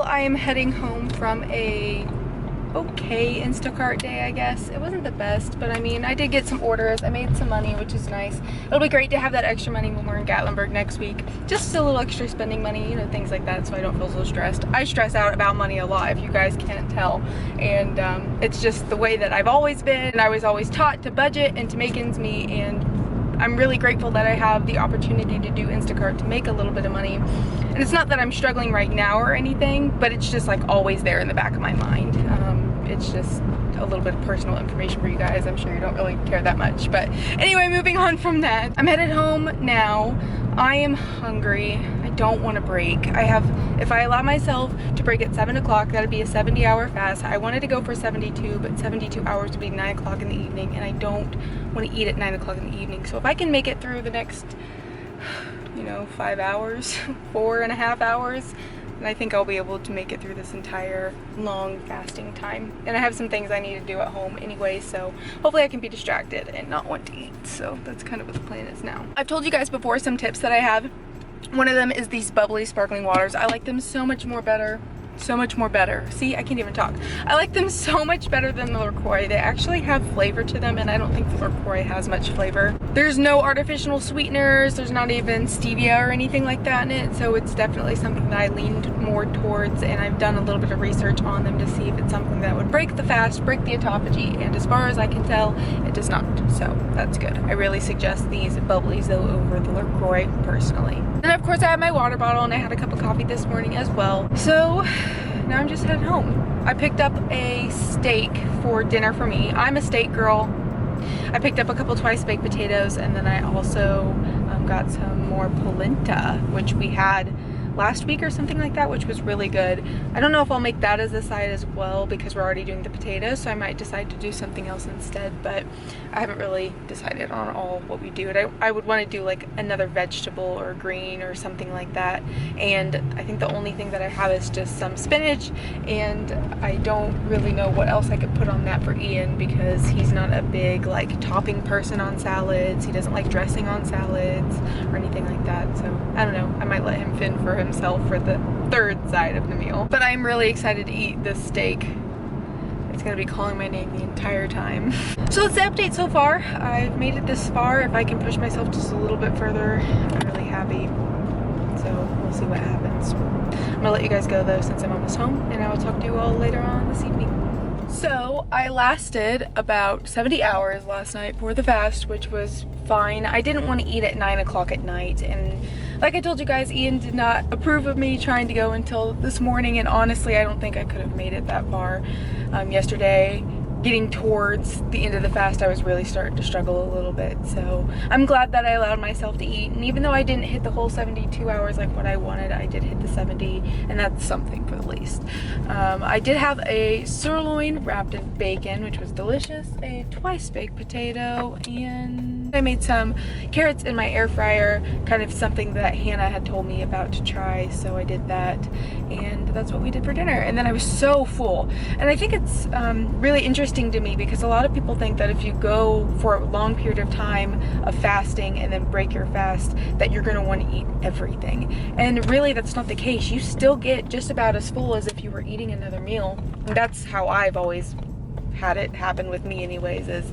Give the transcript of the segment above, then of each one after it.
I am heading home from a okay Instacart day, I guess. It wasn't the best, but I mean, I did get some orders. I made some money, which is nice. It'll be great to have that extra money when we're in Gatlinburg next week. Just a little extra spending money, you know, things like that, so I don't feel so stressed. I stress out about money a lot, if you guys can't tell. And it's just the way that I've always been. And I was always taught to budget and to make ends meet, and I'm really grateful that I have the opportunity to do Instacart to make a little bit of money. And it's not that I'm struggling right now or anything, but it's just like always there in the back of my mind. It's just a little bit of personal information for you guys. I'm sure you don't really care that much. But anyway, moving on from that, I'm headed home now. I am hungry. I don't want to break. If I allow myself to break at 7 o'clock, that'd be a 70-hour fast. I wanted to go for 72, but 72 hours would be 9 o'clock in the evening, and I don't want to eat at 9 o'clock in the evening. So if I can make it through the next, you know, 5 hours, 4.5 hours, and I think I'll be able to make it through this entire long fasting time. And I have some things I need to do at home anyway, so hopefully I can be distracted and not want to eat. So that's kind of what the plan is now. I've told you guys before some tips that I have. One of them is these bubbly sparkling waters. I like them so much more better. So much more better. See, I can't even talk. I like them so much better than the LaCroix. They actually have flavor to them, and I don't think the LaCroix has much flavor. There's no artificial sweeteners. There's not even stevia or anything like that in it, so it's definitely something that I leaned more towards, and I've done a little bit of research on them to see if it's something that would break the fast, break the autophagy, and as far as I can tell, it does not. So that's good. I really suggest these bubblies though over the LaCroix personally. And of course I have my water bottle, and I had a cup of coffee this morning as well. So now I'm just headed home. I picked up a steak for dinner for me. I'm a steak girl. I picked up a couple twice baked potatoes, and then I also got some more polenta, which we had last week or something like that, which was really good. I don't know if I'll make that as a side as well because we're already doing the potatoes, so I might decide to do something else instead, but I haven't really decided on all what we do. I would want to do like another vegetable or green or something like that, and I think the only thing that I have is just some spinach, and I don't really know what else I could put on that for Ian because he's not a big like topping person on salads. He doesn't like dressing on salads or anything like that, so I don't know. I might let him fend for himself for the third side of the meal. But I'm really excited to eat this steak. It's gonna be calling my name the entire time. So that's the update so far. I've made it this far. If I can push myself just a little bit further, I'm really happy. So we'll see what happens. I'm gonna let you guys go though since I'm almost home, and I will talk to you all later on this evening. So I lasted about 70 hours last night for the fast, which was fine. I didn't want to eat at 9 o'clock at night, and like I told you guys, Ian did not approve of me trying to go until this morning, and honestly I don't think I could have made it that far. Yesterday, getting towards the end of the fast, I was really starting to struggle a little bit, so I'm glad that I allowed myself to eat, and even though I didn't hit the whole 72 hours like what I wanted, I did hit the 70, and that's something for the least. I did have a sirloin wrapped in bacon, which was delicious, a twice baked potato, and I made some carrots in my air fryer, kind of something that Hannah had told me about to try, so I did that, and that's what we did for dinner. And then I was so full, and I think it's really interesting to me because a lot of people think that if you go for a long period of time of fasting and then break your fast, that you're going to want to eat everything, and really that's not the case. You still get just about as full as if you were eating another meal, and that's how I've always had it happen with me anyways, is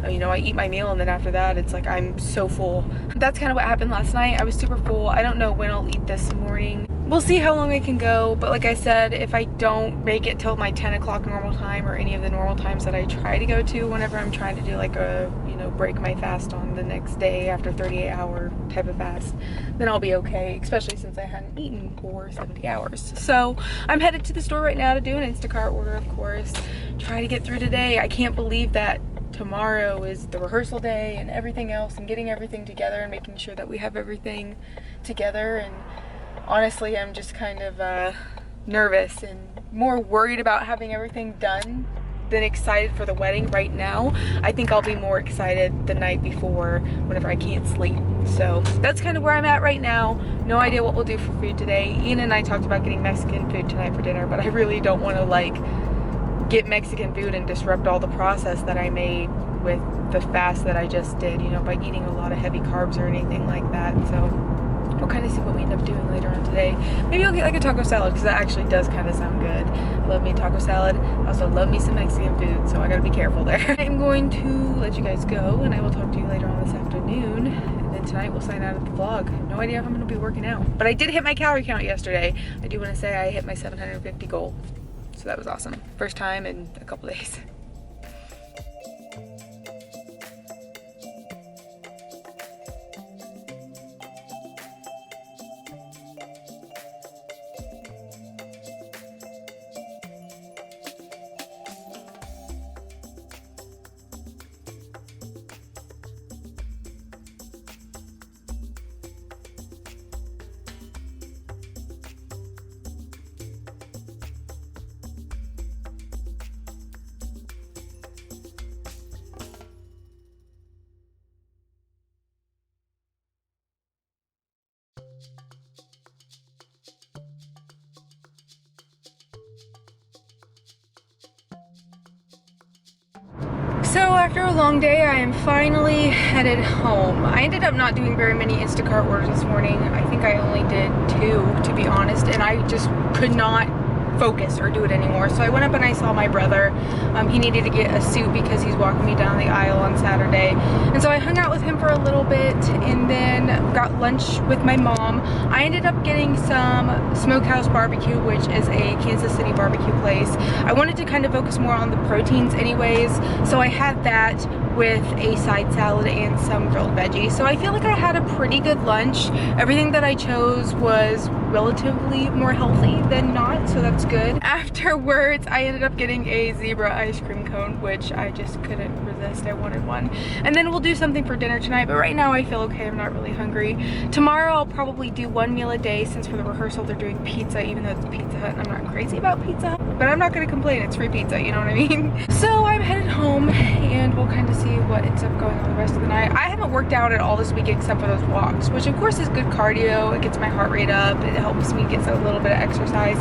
you know, I eat my meal and then after that it's like I'm so full. That's kind of what happened last night. I was super full. I don't know when I'll eat this morning. We'll see how long I can go, but like I said, if I don't make it till my 10 o'clock normal time or any of the normal times that I try to go to whenever I'm trying to do like a, you know, break my fast on the next day after 38-hour type of fast, then I'll be okay, especially since I hadn't eaten for 70 hours. So I'm headed to the store right now to do an Instacart order, of course, try to get through today. I can't believe that tomorrow is the rehearsal day and everything else, and getting everything together and making sure that we have everything together. And honestly, I'm just kind of nervous and more worried about having everything done than excited for the wedding right now. I think I'll be more excited the night before whenever I can't sleep. So that's kind of where I'm at right now. No idea what we'll do for food today. Ian and I talked about getting Mexican food tonight for dinner, but I really don't want to like get Mexican food and disrupt all the process that I made with the fast that I just did, you know, by eating a lot of heavy carbs or anything like that. So we'll kind of see what we end up doing later on today. Maybe I'll get like a taco salad because that actually does kind of sound good. I love me a taco salad. I also love me some Mexican food, so I gotta be careful there. I'm going to let you guys go, and I will talk to you later on this afternoon. And then tonight we'll sign out of the vlog. No idea if I'm gonna be working out, but I did hit my calorie count yesterday. I do want to say I hit my 750 goal, so that was awesome. First time in a couple days. So after a long day, I am finally headed home. I ended up not doing very many Instacart orders this morning. I think I only did 2, to be honest, and I just could not focus or do it anymore. So I went up and I saw my brother. He needed to get a suit because he's walking me down the aisle on Saturday. And so I hung out with him for a little bit and then got lunch with my mom. I ended up getting some Smokehouse Barbecue, which is a Kansas City barbecue place. I wanted to kind of focus more on the proteins anyways. So I had that with a side salad and some grilled veggies. So I feel like I had a pretty good lunch. Everything that I chose was relatively more healthy than not, so that's good. Afterwards, I ended up getting a zebra ice cream cone, which I just couldn't resist. I wanted one. And then we'll do something for dinner tonight, but right now I feel okay. I'm not really hungry. Tomorrow I'll probably do 1 meal a day, since for the rehearsal they're doing pizza, even though it's Pizza Hut. I'm not crazy about Pizza Hut, but I'm not gonna complain. It's free pizza, you know what I mean? So I'm headed home and we'll kind of see what ends up going on the rest of the night. I haven't worked out at all this week except for those walks, which of course is good cardio. It gets my heart rate up. It helps me get a little bit of exercise.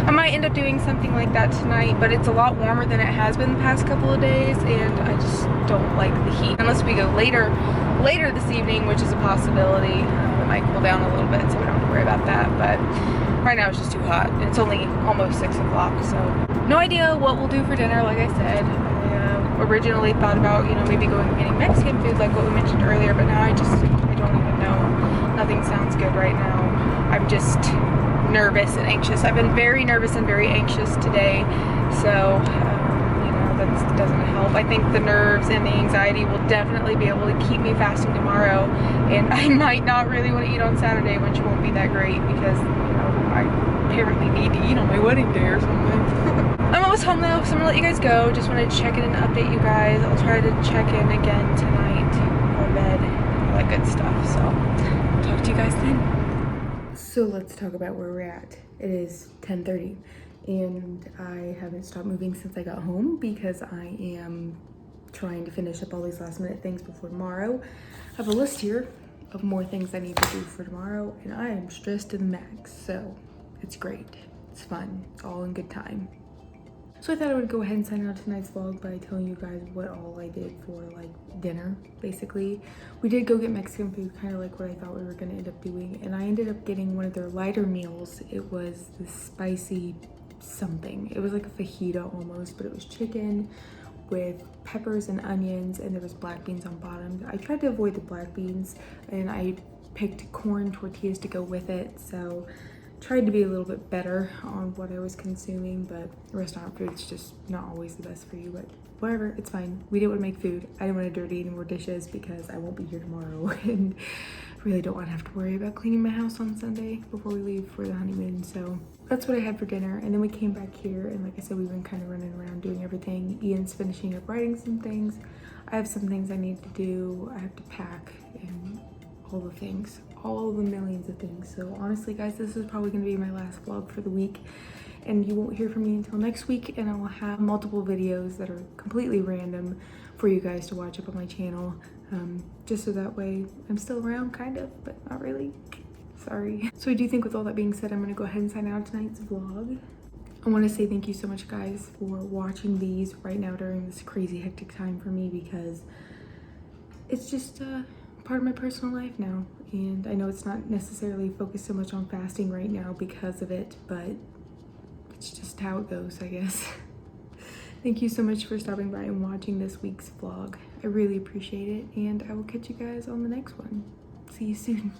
I might end up doing something like that tonight, but it's a lot warmer than it has been the past couple of days, and I just don't like the heat. Unless we go later this evening, which is a possibility. It might cool down a little bit, so we don't have to worry about that, but right now it's just too hot. And it's only almost 6 o'clock, so no idea what we'll do for dinner. Like I said, I originally thought about, you know, maybe going and getting Mexican food like what we mentioned earlier, but now I don't even know. Nothing sounds good right now. I'm just nervous and anxious. I've been very nervous and very anxious today, so you know, that doesn't help. I think the nerves and the anxiety will definitely be able to keep me fasting tomorrow, and I might not really want to eat on Saturday, which won't be that great because, you know, I apparently need to eat on my wedding day or something. I'm almost home though, so I'm gonna let you guys go. Just wanted to check in and update you guys. I'll try to check in again tonight before bed, all that good stuff. So talk to you guys then. So let's talk about where we're at. It is 10:30 and I haven't stopped moving since I got home because I am trying to finish up all these last minute things before tomorrow. I have a list here of more things I need to do for tomorrow, and I am stressed to the max, so it's great. It's fun, it's all in good time. So I thought I would go ahead and sign out tonight's vlog by telling you guys what all I did for like dinner, basically. We did go get Mexican food, kind of like what I thought we were gonna end up doing, and I ended up getting one of their lighter meals. It was the spicy something. It was like a fajita almost, but it was chicken with peppers and onions, and there was black beans on bottom. I tried to avoid the black beans, and I picked corn tortillas to go with it, so tried to be a little bit better on what I was consuming, but restaurant food's just not always the best for you, but whatever, it's fine. We didn't want to make food. I didn't want to dirty any more dishes because I won't be here tomorrow and really don't want to have to worry about cleaning my house on Sunday before we leave for the honeymoon. So that's what I had for dinner, and then we came back here, and like I said, we've been kind of running around doing everything. Ian's finishing up writing some things. I have some things I need to do. I have to pack and all the things, all the millions of things. So honestly guys, this is probably gonna be my last vlog for the week, and you won't hear from me until next week, and I will have multiple videos that are completely random for you guys to watch up on my channel, just so that way I'm still around, kind of, but not really. Sorry. So I do think with all that being said, I'm gonna go ahead and sign out tonight's vlog. I want to say thank you so much guys for watching these right now during this crazy hectic time for me, because it's just part of my personal life now, and I know it's not necessarily focused so much on fasting right now because of it, but it's just how it goes, I guess. Thank you so much for stopping by and watching this week's vlog. I really appreciate it, and I will catch you guys on the next one. See you soon.